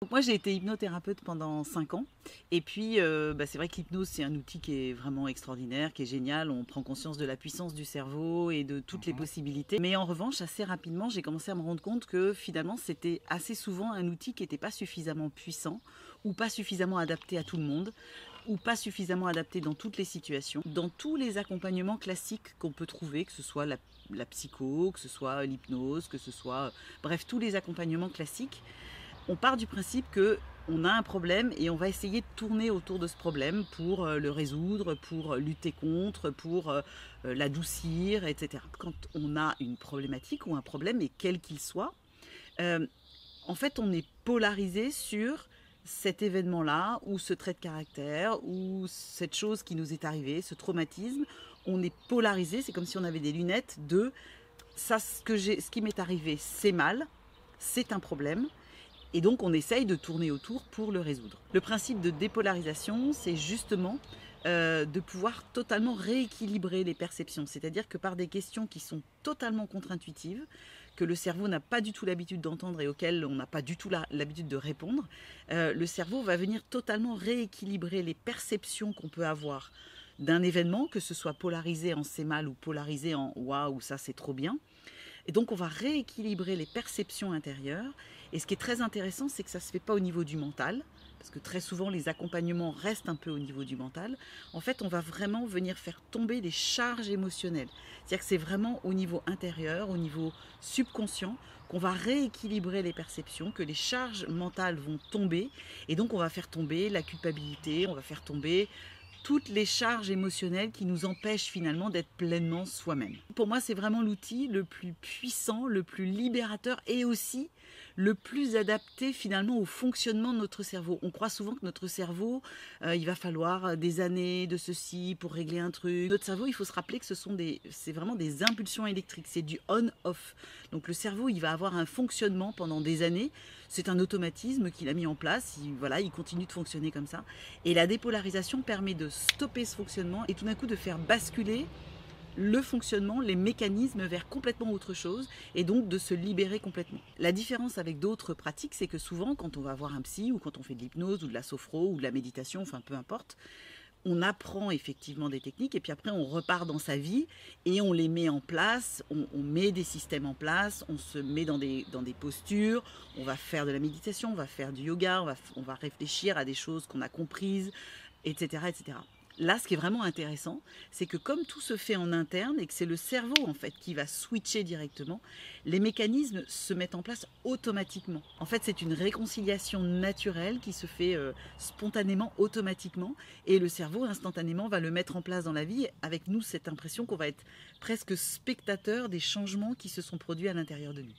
Donc moi j'ai été hypnothérapeute pendant 5 ans et puis c'est vrai que l'hypnose c'est un outil qui est vraiment extraordinaire, qui est génial, on prend conscience de la puissance du cerveau et de toutes les Mhm. possibilités. Mais en revanche assez rapidement j'ai commencé à me rendre compte que finalement c'était assez souvent un outil qui n'était pas suffisamment puissant ou pas suffisamment adapté à tout le monde ou pas suffisamment adapté dans toutes les situations. Dans tous les accompagnements classiques qu'on peut trouver, que ce soit la psycho, que ce soit l'hypnose, que ce soit bref tous les accompagnements classiques, on part du principe que on a un problème et on va essayer de tourner autour de ce problème pour le résoudre, pour lutter contre, pour l'adoucir, etc. Quand on a une problématique ou un problème, et quel qu'il soit, euh, en fait, on est polarisé sur cet événement-là, ou ce trait de caractère, ou cette chose qui nous est arrivée, ce traumatisme. On est polarisé, c'est comme si on avait des lunettes de ça, ce qui m'est arrivé, c'est mal, c'est un problème. Et donc on essaye de tourner autour pour le résoudre. Le principe de dépolarisation, c'est justement de pouvoir totalement rééquilibrer les perceptions. C'est-à-dire que par des questions qui sont totalement contre-intuitives, que le cerveau n'a pas du tout l'habitude d'entendre et auxquelles on n'a pas du tout l'habitude de répondre, le cerveau va venir totalement rééquilibrer les perceptions qu'on peut avoir d'un événement, que ce soit polarisé en c'est mal ou polarisé en waouh, ça c'est trop bien. Et donc, on va rééquilibrer les perceptions intérieures. Et ce qui est très intéressant, c'est que ça ne se fait pas au niveau du mental, parce que très souvent, les accompagnements restent un peu au niveau du mental. En fait, on va vraiment venir faire tomber les charges émotionnelles. C'est-à-dire que c'est vraiment au niveau intérieur, au niveau subconscient, qu'on va rééquilibrer les perceptions, que les charges mentales vont tomber. Et donc, on va faire tomber la culpabilité, on va faire tomber toutes les charges émotionnelles qui nous empêchent finalement d'être pleinement soi-même. Pour moi, c'est vraiment l'outil le plus puissant, le plus libérateur et aussi le plus adapté finalement au fonctionnement de notre cerveau. On croit souvent que notre cerveau, il va falloir des années de ceci pour régler un truc. Notre cerveau, il faut se rappeler que c'est vraiment des impulsions électriques, c'est du on-off. Donc le cerveau, il va avoir un fonctionnement pendant des années. C'est un automatisme qu'il a mis en place. Il continue de fonctionner comme ça. Et la dépolarisation permet de stopper ce fonctionnement et tout d'un coup de faire basculer le fonctionnement, les mécanismes vers complètement autre chose et donc de se libérer complètement. La différence avec d'autres pratiques, c'est que souvent quand on va voir un psy ou quand on fait de l'hypnose ou de la sophro ou de la méditation, enfin peu importe, on apprend effectivement des techniques et puis après on repart dans sa vie et on les met en place, on met des systèmes en place, on se met dans des postures, on va faire de la méditation, on va faire du yoga, on va réfléchir à des choses qu'on a comprises, etc., etc. Là, ce qui est vraiment intéressant, c'est que comme tout se fait en interne et que c'est le cerveau en fait qui va switcher directement, les mécanismes se mettent en place automatiquement. En fait, c'est une réconciliation naturelle qui se fait spontanément, automatiquement, et le cerveau instantanément va le mettre en place dans la vie avec nous cette impression qu'on va être presque spectateur des changements qui se sont produits à l'intérieur de nous.